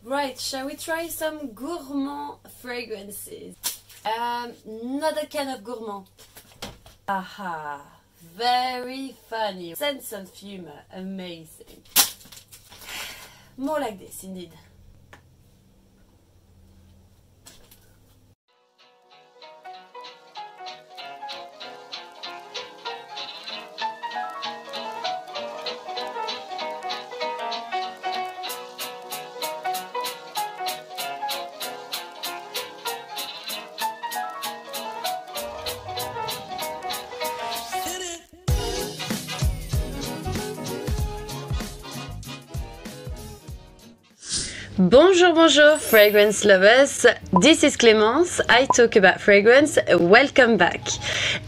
Right, shall we try some gourmand fragrances? Another kind of gourmand. Aha, very funny. Sense of humor, amazing. More like this, indeed. Bonjour, bonjour, fragrance lovers. This is Clémence. I talk about fragrance. Welcome back.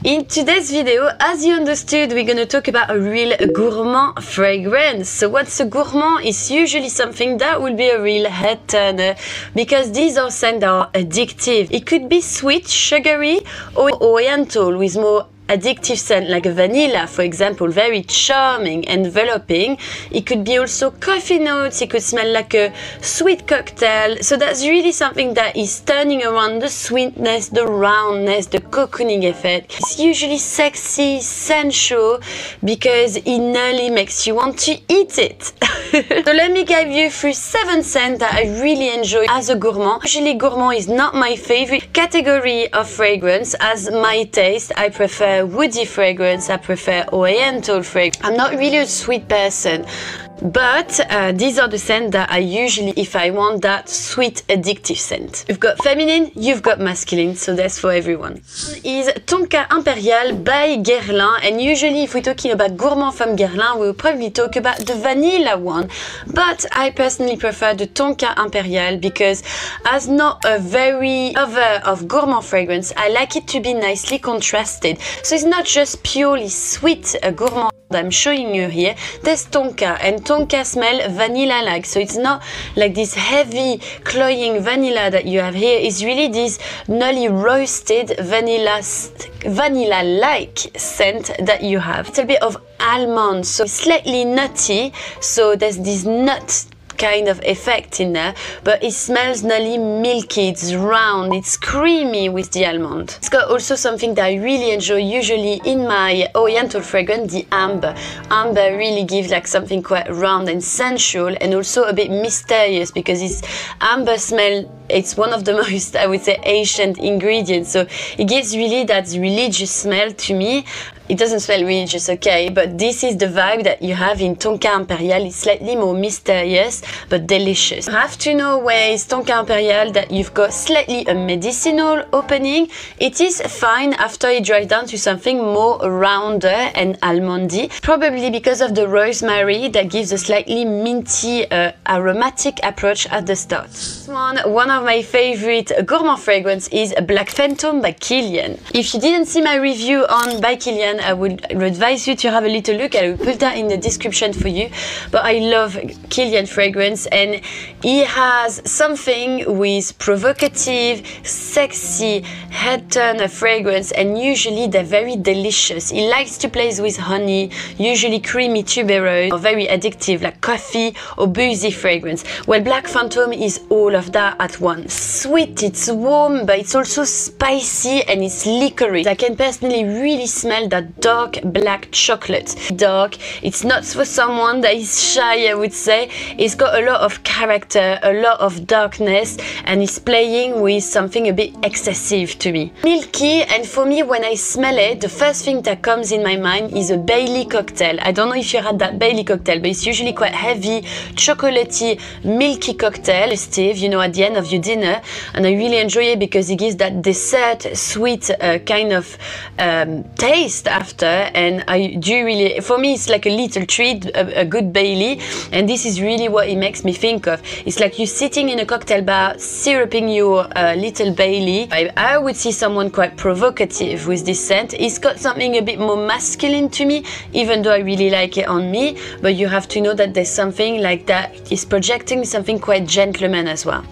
In today's video, as you understood, we're going to talk about a real gourmand fragrance. So what's a gourmand? Is usually something that will be a real head turner because these are scents that are addictive. It could be sweet, sugary, or oriental with more addictive scent like vanilla, for example, very charming, enveloping. It could be also coffee notes. It could smell like a sweet cocktail. So that's really something that is turning around the sweetness, the roundness, the cocooning effect. It's usually sexy, sensual, because it nearly makes you want to eat it. So let me guide you through 7 scents that I really enjoy as a gourmand. Usually gourmand is not my favorite category of fragrance. As my taste, I prefer woody fragrance, I prefer oriental fragrance. I'm not really a sweet person, but these are the scents that I usually, if I want that sweet addictive scent. You've got feminine, you've got masculine, so that's for everyone. Is Tonka Imperial by Guerlain, and usually if we're talking about gourmand from Guerlain, we'll probably talk about the vanilla one, but I personally prefer the Tonka Imperial because as not a very lover of gourmand fragrance, I like it to be nicely contrasted. So it's not just purely sweet gourmand I'm showing you here. There's Tonka, and Tonka smell vanilla-like, so it's not like this heavy cloying vanilla that you have here. It's really this newly roasted vanilla-like scent that you have. It's a bit of almond, so slightly nutty, so there's this nut kind of effect in there, but it smells nearly milky. It's round, it's creamy with the almond. It's got also something that I really enjoy usually in my oriental fragrance, the amber. Amber really gives like something quite round and sensual, and also a bit mysterious because it's amber smell. It's one of the most, I would say, ancient ingredients, so it gives really that religious smell to me. It doesn't smell religious, okay, but this is the vibe that you have in Tonka Imperial. It's slightly more mysterious, but delicious. You have to know where is Tonka Imperial that you've got slightly a medicinal opening. It is fine after it dries down to something more rounder and almondy, probably because of the rosemary that gives a slightly minty, aromatic approach at the start. This one of my favorite gourmand fragrance is Black Phantom by Kilian. If you didn't see my review on by Kilian, I would advise you to have a little look. I will put that in the description for you. But I love Kilian fragrance, and he has something with provocative, sexy, head turner fragrance, and usually they're very delicious. He likes to play with honey, usually creamy tuberose, or very addictive like coffee or boozy fragrance. Well, Black Phantom is all of that at once. Sweet, it's warm, but it's also spicy and it's licorice. I can personally really smell that dark black chocolate. Dark, it's not for someone that is shy, I would say. It's got a lot of character, a lot of darkness, and it's playing with something a bit excessive to me. Milky, and for me when I smell it, the first thing that comes in my mind is a Bailey cocktail. I don't know if you had that Bailey cocktail, but it's usually quite heavy, chocolatey, milky cocktail, Steve, you know, at the end of your dinner, and I really enjoy it because it gives that dessert, sweet kind of taste after, and I do really, for me it's like a little treat, a good Bailey, and this is really what it makes me think of. It's like you sitting in a cocktail bar syruping your little Bailey. I would see someone quite provocative with this scent. It's got something a bit more masculine to me, even though I really like it on me, but you have to know that there's something like that is projecting something quite gentleman as well.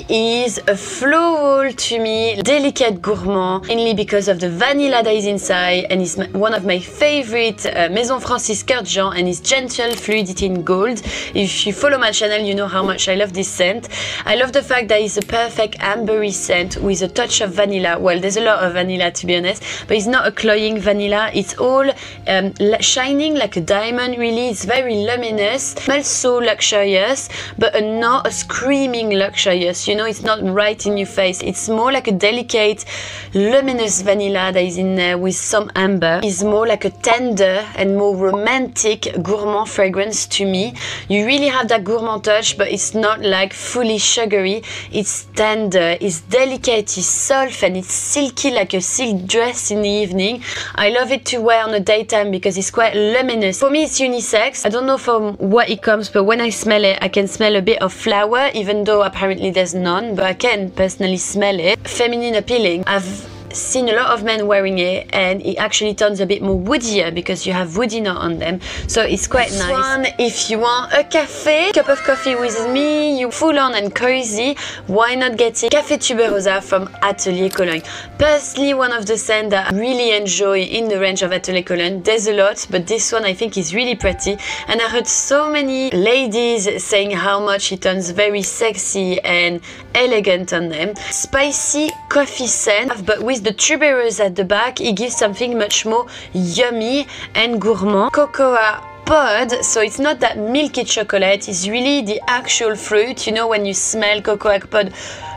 is a floral to me, delicate gourmand, mainly because of the vanilla that is inside, and it's one of my favorite Maison Francis Cœur de Jean, and it's gentle fluidity in gold. If you follow my channel, you know how much I love this scent. I love the fact that it's a perfect ambery scent with a touch of vanilla. Well, there's a lot of vanilla to be honest, but it's not a cloying vanilla. It's all shining like a diamond, really. It's very luminous, smells so luxurious, but not a screaming luxurious, you know. It's not right in your face. It's more like a delicate luminous vanilla that is in there with some amber. It's more like a tender and more romantic gourmand fragrance to me. You really have that gourmand touch, but it's not like fully sugary. It's tender, it's delicate, it's soft, and it's silky like a silk dress in the evening. I love it to wear on the daytime because it's quite luminous. For me, it's unisex. I don't know from what it comes, but when I smell it, I can smell a bit of flower, even though apparently there's none, but I can personally smell it. Feminine appealing. I've seen a lot of men wearing it, and it actually turns a bit more woodier because you have woody note on them, so it's quite nice. One, if you want a cup of coffee with me, you full on and cozy, why not getting Café Tuberosa from Atelier Cologne? Personally, one of the scents that I really enjoy in the range of Atelier Cologne. There's a lot, but this one I think is really pretty, and I heard so many ladies saying how much it turns very sexy and elegant on them. Spicy coffee scent, but with the tuberose at the back, it gives something much more yummy and gourmand. Cocoa pod, so it's not that milky chocolate, it's really the actual fruit. You know, when you smell cocoa pod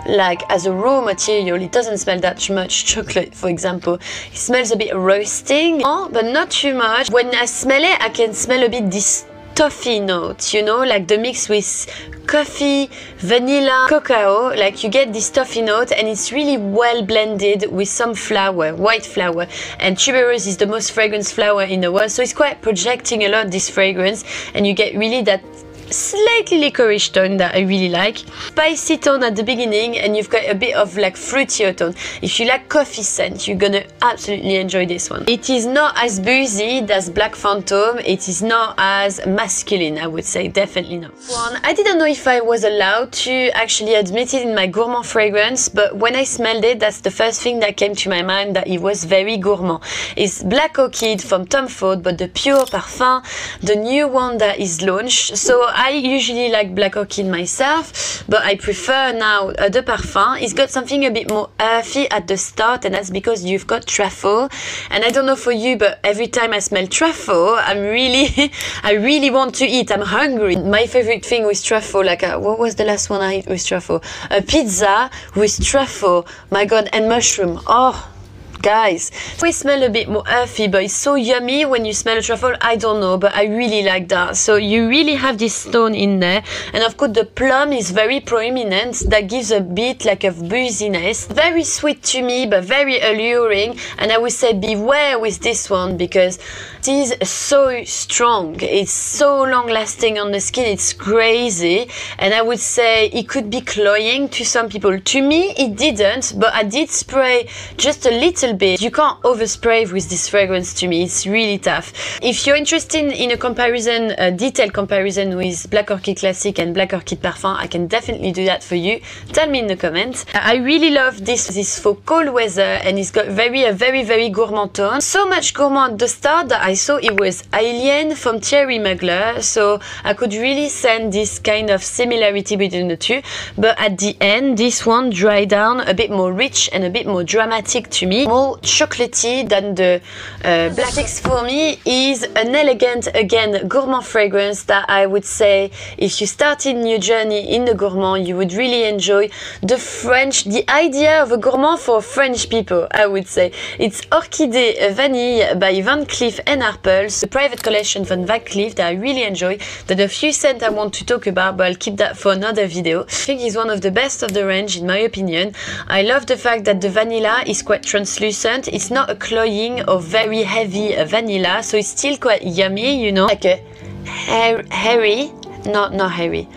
like as a raw material, it doesn't smell that much chocolate, for example. It smells a bit roasting, but not too much. When I smell it, I can smell a bit this toffee note, you know, like the mix with coffee, vanilla, cacao, like you get this toffee note, and it's really well blended with some flower, white flower, and tuberose is the most fragrance flower in the world, so it's quite projecting a lot this fragrance, and you get really that slightly licorice tone that I really like. Spicy tone at the beginning, and you've got a bit of like fruitier tone. If you like coffee scent, you're gonna absolutely enjoy this one. It is not as boozy as Black Phantom. It is not as masculine, I would say, definitely not. One, I didn't know if I was allowed to actually admit it in my gourmand fragrance, but when I smelled it, that's the first thing that came to my mind, that it was very gourmand. It's Black Orchid from Tom Ford, but the Pure Parfum, the new one that is launched. So I usually like Black Orchid myself, but I prefer now the Parfum. It's got something a bit more earthy at the start, and that's because you've got truffle. And I don't know for you, but every time I smell truffle, I really want to eat. I'm hungry. My favorite thing with truffle, like what was the last one I ate with truffle? A pizza with truffle. My God, and mushroom. Oh, guys, we smell a bit more earthy, but it's so yummy when you smell a truffle. I don't know, but I really like that. So you really have this tone in there, and of course the plum is very prominent. That gives a bit like of booziness. Very sweet to me, but very alluring. And I would say beware with this one, because it is so strong. It's so long lasting on the skin. It's crazy, and I would say it could be cloying to some people. To me, it didn't, but I did spray just a little bit. You can't overspray with this fragrance. To me, it's really tough. If you're interested in a comparison, a detailed comparison with Black Orchid Classic and Black Orchid Parfum, I can definitely do that for you. Tell me in the comments. I really love this for cold weather, and it's got a very gourmand tone. So much gourmand at the start that I saw it was Alien from Thierry Mugler, so I could really sense this kind of similarity between the two, but at the end this one dried down, a bit more rich and a bit more dramatic to me, more chocolatey than the Black. Six for me is an elegant, again, gourmand fragrance that I would say if you started your journey in the gourmand, you would really enjoy. The idea of a gourmand for French people, I would say. It's Orchidée Vanille by Van Cleef & Arpels, the private collection from Van Cleef that I really enjoy. There are a few scents I want to talk about, but I'll keep that for another video. I think it's one of the best of the range in my opinion. I love the fact that the vanilla is quite translucent. It's not a cloying or very heavy vanilla, so it's still quite yummy, you know, like a hairy, not hairy,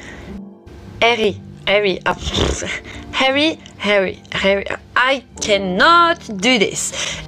hairy, hairy. I cannot do this.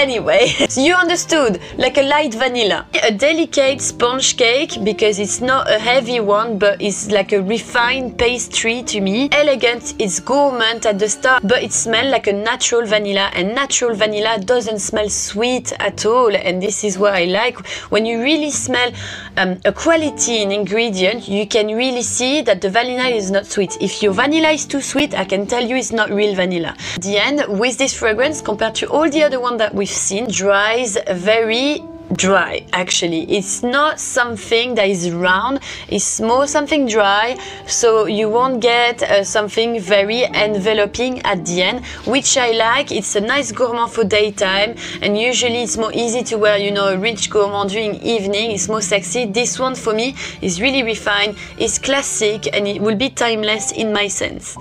Anyway, so you understood, like a light vanilla. A delicate sponge cake because it's not a heavy one, but it's like a refined pastry to me. Elegant, it's gourmand at the start, but it smells like a natural vanilla, and natural vanilla doesn't smell sweet at all, and this is what I like. When you really smell a quality in ingredient, you can really see that the vanilla is not sweet. If your vanilla is too sweet, I can tell you it's not real vanilla. At the end, with this fragrance, compared to all the other one that we've seen, dries very dry. Actually, it's not something that is round, it's more something dry, so you won't get something very enveloping at the end, which I like. It's a nice gourmand for daytime, and usually it's more easy to wear, you know, a rich gourmand during evening. It's more sexy. This one for me is really refined, it's classic, and it will be timeless in my sense.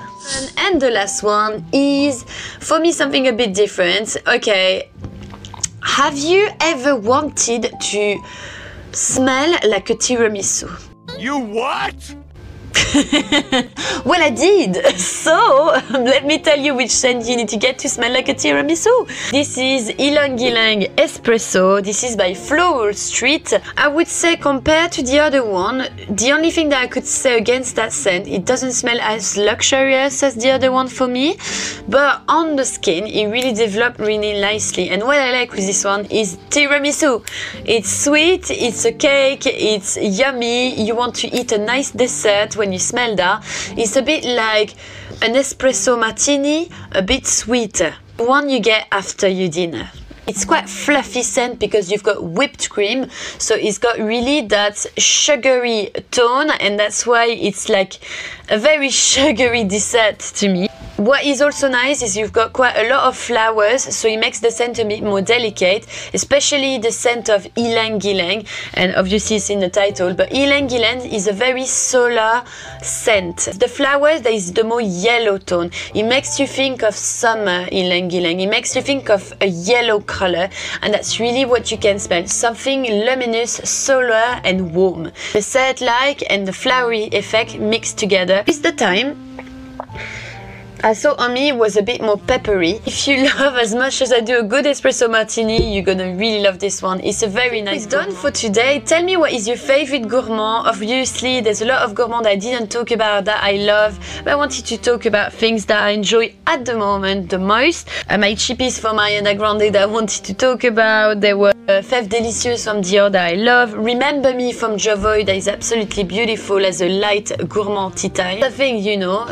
And the last one is for me something a bit different. Okay, have you ever wanted to smell like a tiramisu? You what? Well, I did. So let me tell you which scent you need to get to smell like a tiramisu. This is Ylang Ylang Espresso. This is by Floral Street. I would say compared to the other one, the only thing that I could say against that scent, it doesn't smell as luxurious as the other one for me, but on the skin it really developed really nicely. And what I like with this one is tiramisu. It's sweet, it's a cake, it's yummy. You want to eat a nice dessert when you smell that. It's a bit like an espresso martini, a bit sweeter, one you get after your dinner. It's quite fluffy scent because you've got whipped cream, so it's got really that sugary tone, and that's why it's like a very sugary dessert to me. What is also nice is you've got quite a lot of flowers, so it makes the scent a bit more delicate, especially the scent of Ylang Ylang, and obviously it's in the title, but Ylang Ylang is a very solar scent. The flowers, there is the more yellow tone. It makes you think of summer Ylang Ylang. It makes you think of a yellow color, and that's really what you can smell. Something luminous, solar and warm. The scent-like and the flowery effect mixed together. It's the time. I saw on me was a bit more peppery. If you love as much as I do a good espresso martini, you're gonna really love this one. It's a very nice gourmand. Done for today. Tell me what is your favorite gourmand. Obviously, there's a lot of gourmand I didn't talk about that I love, but I wanted to talk about things that I enjoy at the moment the most. My chippies from Ariana Grande that I wanted to talk about. There were Fèves Délicieuses from Dior that I love. Remember Me from Jovoy that is absolutely beautiful as a light gourmand tea time. Something, you know,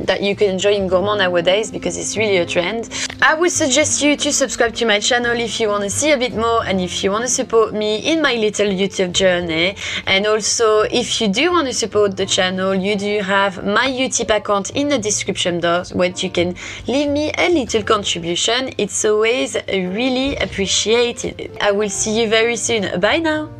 that you can enjoy in gourmand nowadays because it's really a trend. I would suggest you to subscribe to my channel if you want to see a bit more and if you want to support me in my little YouTube journey. And also, if you do want to support the channel, you do have my Utip account in the description box where you can leave me a little contribution. It's always really appreciated. I will see you very soon. Bye now!